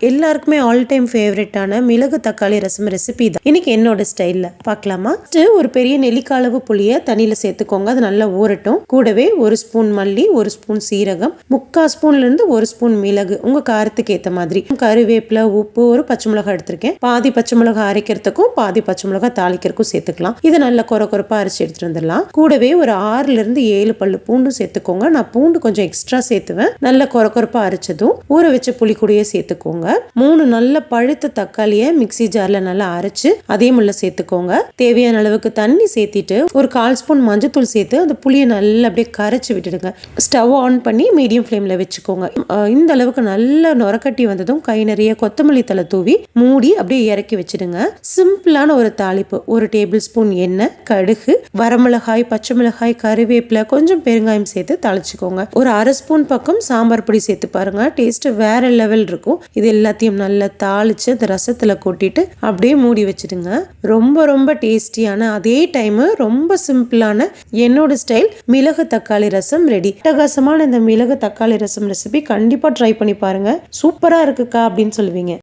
எல்லாருக்குமே all time ஃபேவரட்டான மிளகு தக்காளி ரசம் ரெசிபி தான் இன்னைக்கு என்னோட ஸ்டைலில் பார்க்கலாமா. ஒரு பெரிய நெல்லிக்காய் அளவு புளியை தண்ணியில் சேர்த்துக்கோங்க. அது நல்லா ஊறட்டும். கூடவே 1 ஸ்பூன் மல்லி, 1 ஸ்பூன் சீரகம், 3/4 ஸ்பூன்லேருந்து 1 ஸ்பூன் மிளகு உங்கள் காரத்துக்கு ஏற்ற மாதிரி, கருவேப்பிலை, உப்பு, ஒரு பச்சை மிளகாய் எடுத்திருக்கேன். பாதி பச்சை மிளகாய் அரைக்கிறதுக்கும் பாதி பச்சை மிளகாய் தாளிக்கிறதுக்கும் சேர்த்துக்கலாம். இதை நல்லா கொரப்பா அரைச்சி எடுத்துட்டு வந்துடலாம். கூடவே ஒரு 6லேருந்து 7 பல்லு பூண்டு சேர்த்துக்கோங்க. நான் பூண்டு கொஞ்சம் எக்ஸ்ட்ரா சேர்த்துவேன். நல்லா கொரப்பா அரைச்சதும் ஊற வச்ச புளி கூடயே சேர்த்துக்கோங்க. 3 நல்ல பழுத்த தக்காளியை மிக்ஸி ஜார்ல நல்லா அரைச்சு அதையும் உள்ள சேர்த்துக்கோங்க. தேவையான அளவுக்கு தண்ணி சேர்த்திட்டு ஒரு 1/4 ஸ்பூன் மஞ்சத்தூள் சேர்த்து அந்த புளியை நல்லா அப்படியே கரைச்சி விட்டுடுங்க. ஸ்டவ் ஆன் பண்ணி மீடியம் ஃப்ளேம்ல வச்சுக்கோங்க. இந்த அளவுக்கு நல்லா நுரக்கட்டி வந்ததும் கை நிறைய கொத்தமல்லி தலை தூவி மூடி அப்படியே இறக்கி வச்சிடுங்க. சிம்பிளான ஒரு தாளிப்பு. 1 டேபிள் ஸ்பூன் எண்ணெய், கடுகு, வரமிளகாய், பச்சை மிளகாய், கருவேப்பிலை, கொஞ்சம் பெருங்காயம் சேர்த்து தாளிச்சுக்கோங்க. ஒரு 1/2 ஸ்பூன் பக்கம் சாம்பார் பொடி சேர்த்து பாருங்க. டேஸ்ட் வேற லெவல் இருக்கும். இது எல்லாத்தையும் நல்லா தாளிச்சு அந்த ரசத்துல கொட்டிட்டு அப்படியே மூடி வச்சிடுங்க. ரொம்ப ரொம்ப டேஸ்டியான, அதே டைம் ரொம்ப சிம்பிளான என்னோட ஸ்டைல் மிளகு தக்காளி ரசம் ரெடி. அட்டகாசமான இந்த மிளகு தக்காளி ரசம் ரெசிபி கண்டிப்பா ட்ரை பண்ணி பாருங்க. சூப்பரா இருக்குக்கா அப்படின்னு சொல்லுவீங்க.